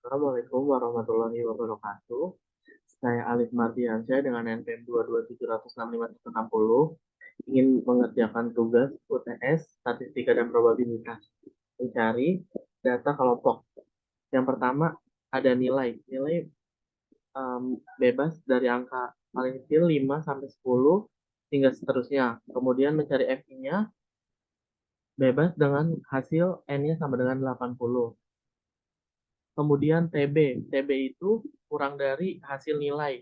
Assalamualaikum warahmatullahi wabarakatuh. Saya Alif Mardiansyah dengan NPM 227665160 ingin mengerjakan tugas UTS Statistika dan Probabilitas mencari data kelompok. Yang pertama ada nilai bebas dari angka paling kecil 5 sampai 10 hingga seterusnya. Kemudian mencari FI-nya bebas dengan hasil N-nya sama dengan 80. Kemudian TB. TB itu kurang dari hasil nilai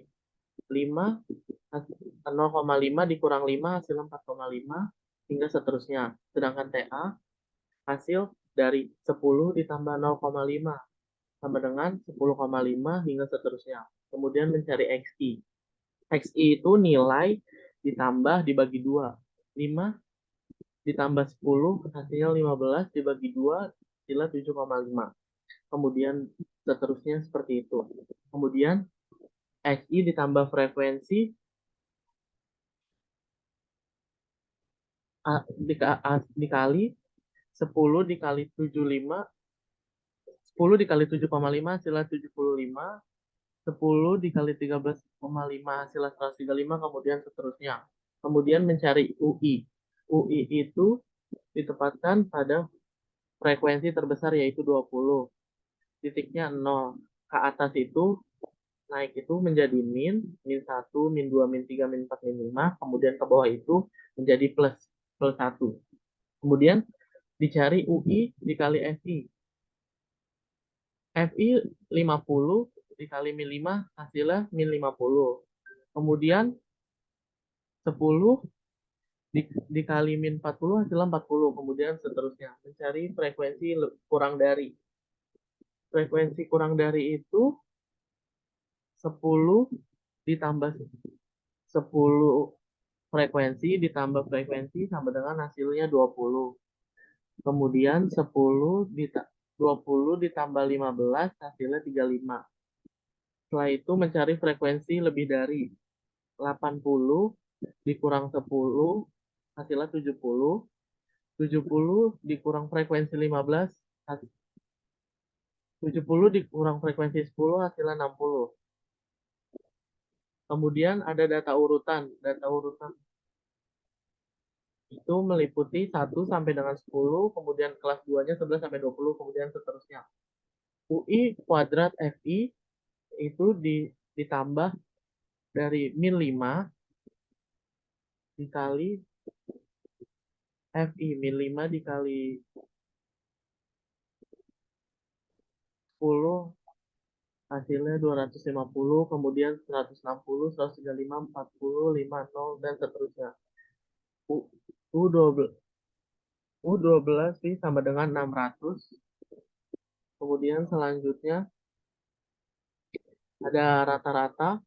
5, 0,5 dikurang 5 hasil 4,5 hingga seterusnya. Sedangkan TA hasil dari 10 ditambah 0,5 sama dengan 10,5 hingga seterusnya. Kemudian mencari XI. XI itu nilai ditambah dibagi 2. 5 ditambah 10 hasilnya 15 dibagi 2 hasilnya 7,5. Kemudian seterusnya seperti itu. Kemudian XI ditambah frekuensi dikali 10 dikali 75, 10 dikali 7,5 hasilnya 75, 10 dikali 13,5 hasilnya 135, kemudian seterusnya. Kemudian mencari UI. UI itu ditempatkan pada frekuensi terbesar yaitu 20. Titiknya 0. Ke atas itu naik itu menjadi min 1, min 2, min 3, min 4, min 5. Kemudian ke bawah itu menjadi plus 1. Kemudian dicari UI dikali FI. FI 50 dikali min 5 hasilnya min 50. Kemudian 10 dikali min 40 hasilnya 40. Kemudian seterusnya. Mencari frekuensi kurang dari. Frekuensi kurang dari itu 10 ditambah 10 frekuensi ditambah frekuensi sama dengan hasilnya 20. Kemudian 20 ditambah 15 hasilnya 35. Setelah itu mencari frekuensi lebih dari 80 dikurang 10 hasilnya 70. 70 dikurang frekuensi 15 70 dikurang frekuensi 10 hasilnya 60. Kemudian ada data urutan. Data urutan itu meliputi 1 sampai dengan 10, kemudian kelas 2-nya 11 sampai 20, kemudian seterusnya. UI kuadrat FI itu ditambah dari min 5 dikali FI. Min 5 dikali 10 hasilnya 250, kemudian 160, 135, 40, 50, dan seterusnya. U12, U12 sih sama dengan 600. Kemudian selanjutnya ada rata-rata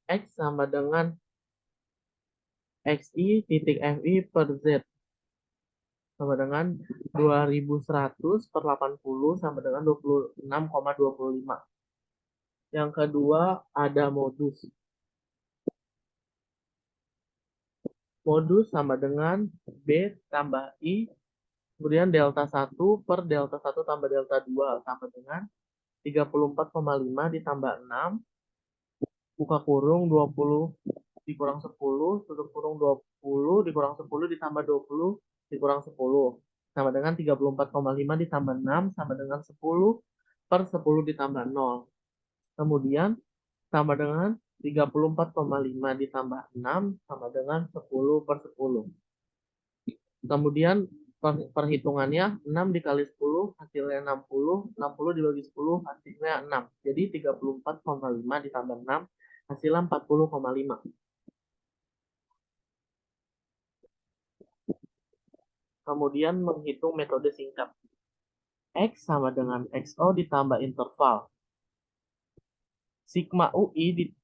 X sama dengan XI titik FI per Z sama dengan 2100 per 80 sama dengan 26,25. Yang kedua ada modus. Modus sama dengan B tambah I, kemudian delta 1 per delta 1 tambah delta 2 sama dengan 34,5 ditambah 6, buka kurung 20 dikurang 10, tutup kurung 20 dikurang 10 ditambah 20 dikurang 10 sama dengan 34,5 ditambah 6 sama dengan 10 per 10 ditambah 0. Kemudian sama dengan 34,5 ditambah 6 sama dengan 10 per 10. Kemudian perhitungannya 6 dikali 10 hasilnya 60, 60 dibagi 10 hasilnya 6. Jadi 34,5 ditambah 6 hasilnya 40,5. Kemudian menghitung metode singkat. X sama dengan XO ditambah interval. Sigma UI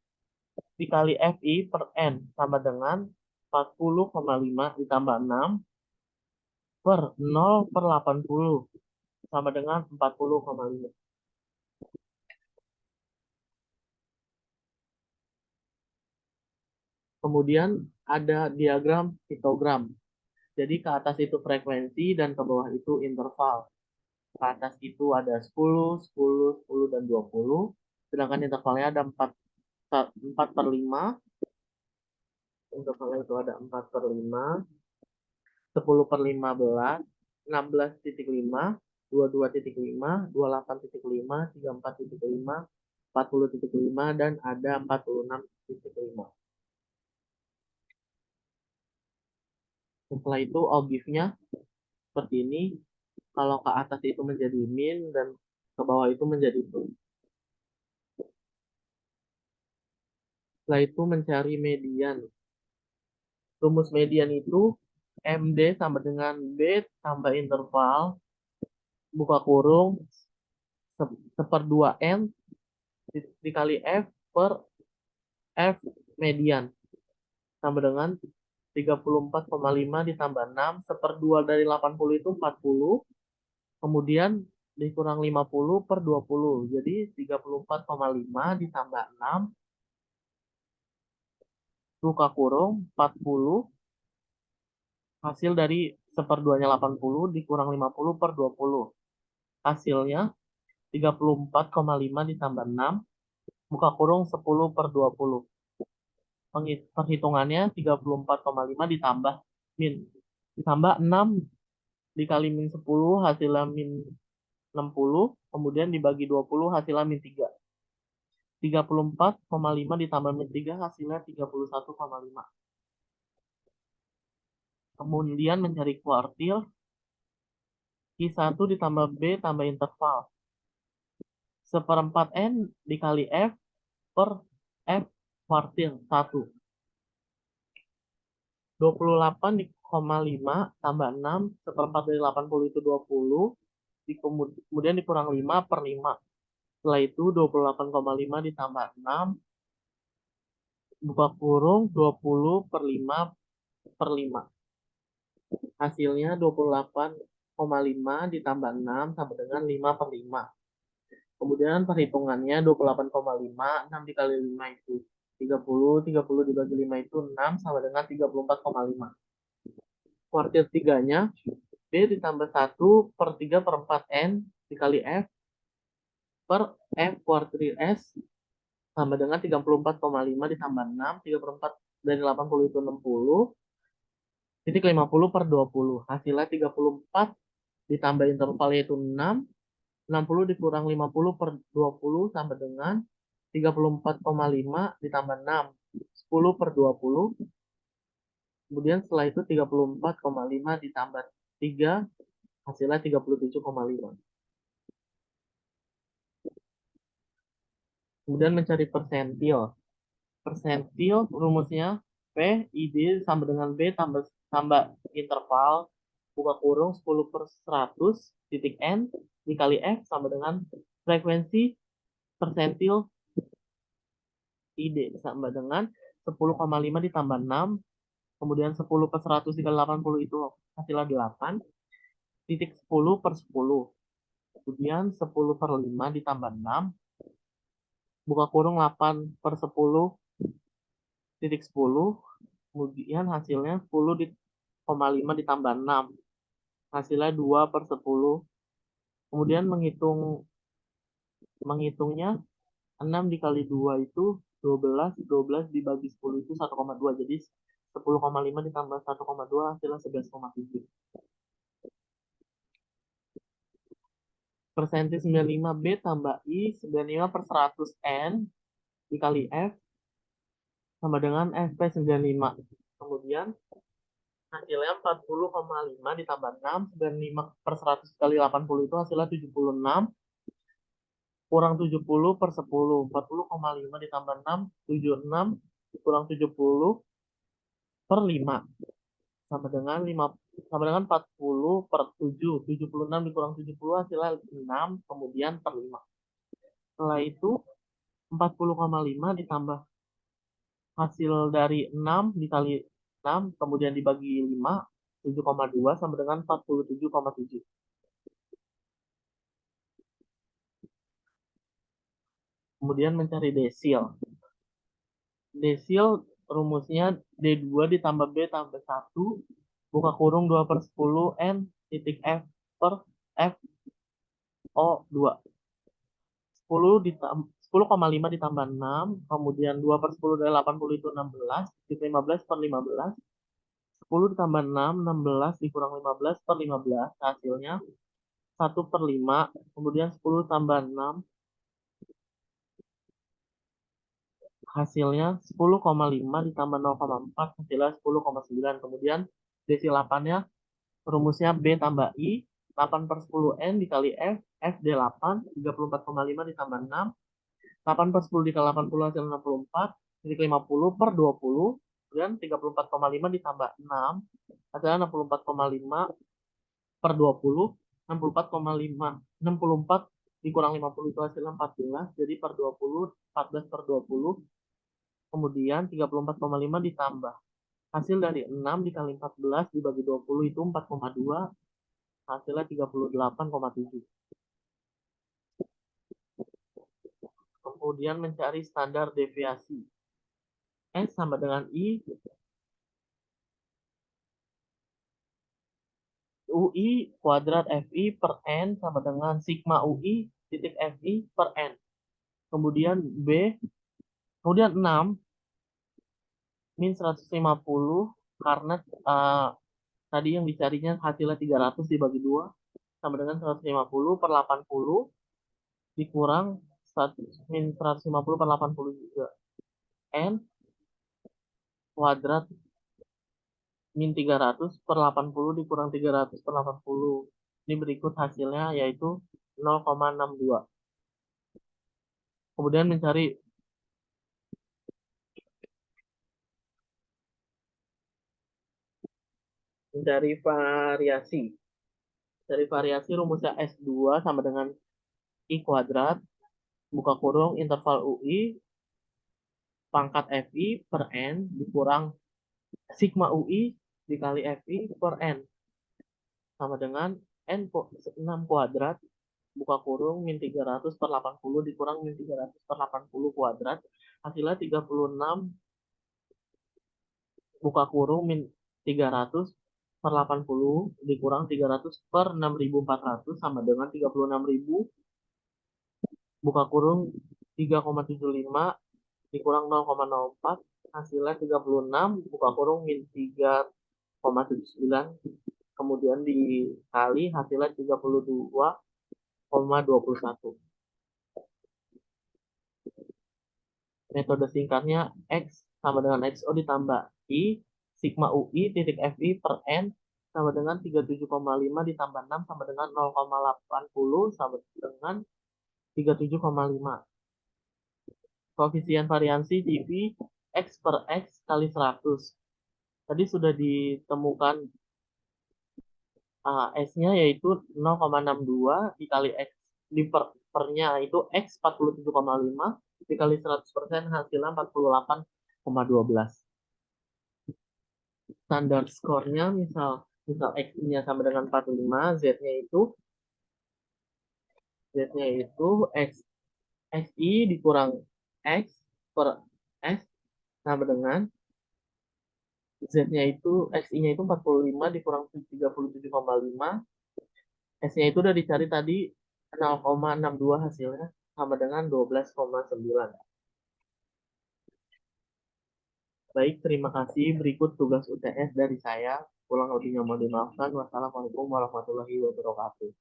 dikali FI per N sama dengan 40,5 ditambah 6 per 0 per 80 sama dengan 40,5. Kemudian ada diagram histogram. Jadi ke atas itu frekuensi dan ke bawah itu interval. Ke atas itu ada 10, 10, 10, dan 20. Sedangkan intervalnya ada 4 per 5. Intervalnya itu ada 4 per 5, 10 per 15, 16,5, 22,5, 28,5, 34,5, 40,5, dan ada 46,5. Setelah itu ogive-nya seperti ini. Kalau ke atas itu menjadi min dan ke bawah itu menjadi plus. Setelah itu mencari median. Rumus median itu MD sama dengan B tambah interval, buka kurung, seper 2 N dikali F per F median. Sama dengan 34,5 ditambah 6, seper 2 dari 80 itu 40. Kemudian dikurang 50 per 20. Jadi 34,5 ditambah 6, buka kurung 40, hasil dari seperduanya 80 dikurang 50 per 20. Hasilnya 34,5 ditambah 6, buka kurung 10 per 20. Perhitungannya 34,5 ditambah min. Ditambah 6 dikali min 10 hasilnya min 60. Kemudian dibagi 20 hasilnya min 3. 34,5 ditambah min 3 hasilnya 31,5. Kemudian mencari kuartil. I1 ditambah B tambah interval. Seperempat N dikali F per F kuartil 1. 28,5 tambah 6, seperempat dari 80 itu 20. Kemudian dikurang 5 per 5. Setelah itu 28,5 ditambah 6, buka kurung 20 per 5 per 5. Hasilnya 28,5 ditambah 6 sama dengan 5 per 5. Kemudian perhitungannya 28,5, 6 dikali 5 itu 30, 30 dibagi 5 itu 6 sama dengan 34,5. Kuartil 3-nya B ditambah 1 per 3 per 4 N dikali F per F kuartil S sama dengan 34,5 ditambah 6, 3 per 4 dari 80 itu 60, titik 50 per 20. Hasilnya 34 ditambah interval yaitu 6, 60 dikurang 50 per 20 sama dengan 34,5 ditambah 6, 10 per 20. Kemudian setelah itu 34,5 ditambah 3, hasilnya 37,5. Kemudian mencari persentil. Persentil rumusnya P ID sama dengan B tambah interval, buka kurung 10 per 100 titik N dikali F sama dengan frekuensi persentil ID sama dengan 10,5 ditambah 6, kemudian 10 per 100 dikali 80 itu hasilnya 8, titik 10 per 10. Kemudian 10 per 5 ditambah 6, buka kurung 8 per 10 titik 10. Kemudian hasilnya 10,5 ditambah 6. Hasilnya 2 per 10. Kemudian menghitungnya 6 dikali 2 itu 12. 12 dibagi 10 itu 1,2. Jadi 10,5 ditambah 1,2 hasilnya 11,7. Persentil 95B tambah I 95 per 100 N dikali F sama dengan FP 95. Kemudian hasilnya 40,5 ditambah 6, 95 per 100 kali 80 itu hasilnya 76, kurang 70 per 10. 40,5 ditambah 6, 76, kurang 70 per 5. Sama dengan 40 per 7. 76 dikurang 70 hasilnya 6, kemudian per 5. Setelah itu 40,5 ditambah hasil dari 6 dikali 6, kemudian dibagi 5, 7,2 sama dengan 47,7. Kemudian mencari desil. Desil rumusnya D2 ditambah B tambah 1, buka kurung 2 per 10 N titik F per F 10,5 ditambah 6, kemudian 2/10 dari 80 itu 16, 15 per 15, 10 ditambah 6, 16 dikurang 15 per 15, hasilnya 1/5, kemudian 10 tambah 6, hasilnya 10,5 ditambah 0,4, hasilnya 10,9, kemudian desilapannya rumusnya B tambah I, 8/10N dikali F, F D8, 34,5 ditambah 6, 8/10 dikali 80 hasil 64, titik 50 per 20, kemudian 34,5 ditambah 6, hasilnya 64,5 per 20, 64,5, 64 dikurang 50 itu hasilnya 14, jadi per 20, 14 per 20, kemudian 34,5 ditambah. Hasil dari 6 dikali 14 dibagi 20 itu 4,2, hasilnya 38,7. Kemudian mencari standar deviasi. S sama dengan I, UI kuadrat FI per N sama dengan sigma UI titik FI per N. Kemudian kemudian 6 min 150 karena tadi yang dicarinya hasilnya 300 dibagi 2 sama dengan 150 per 80 dikurang min 150 per 80 juga. N kuadrat min 300 per 80 dikurang 300 per 80. Ini berikut hasilnya yaitu 0,62. Kemudian mencari variasi. Dari variasi rumusnya S2 sama dengan I kuadrat, buka kurung, interval UI, pangkat FI per N dikurang sigma UI dikali FI per N. Sama dengan N6 kuadrat, buka kurung, min 300 per 80 dikurang min 300 per 80 kuadrat. Hasilnya 36, buka kurung, min 300 per 80 dikurang 300 per 6.400 sama dengan 36.000 buka kurung 3,75 dikurang 0,04 hasilnya 36 buka kurung min 3,79 kemudian dikali hasilnya 32,21. Metode singkatnya X sama dengan XO ditambah I sigma UI titik FI per N sama dengan 37,5 ditambah 6 sama dengan 0,80 sama dengan 37,5. Koefisien variansi dV X per X kali 100. Tadi sudah ditemukan S-nya yaitu 0,62 dikali X di pernya itu X 47,5 dikali 100% hasilnya 48,12. Standar skornya misal X-nya sama dengan 45, Z-nya itu XI dikurang X per S sama dengan Z-nya itu XI-nya itu 45 dikurang 37,5. S-nya itu udah dicari tadi 0,62 hasilnya sama dengan 12,9. Baik, terima kasih. Berikut tugas UTS dari saya. Kurang lebihnya mohon dimaafkan. Wassalamualaikum warahmatullahi wabarakatuh.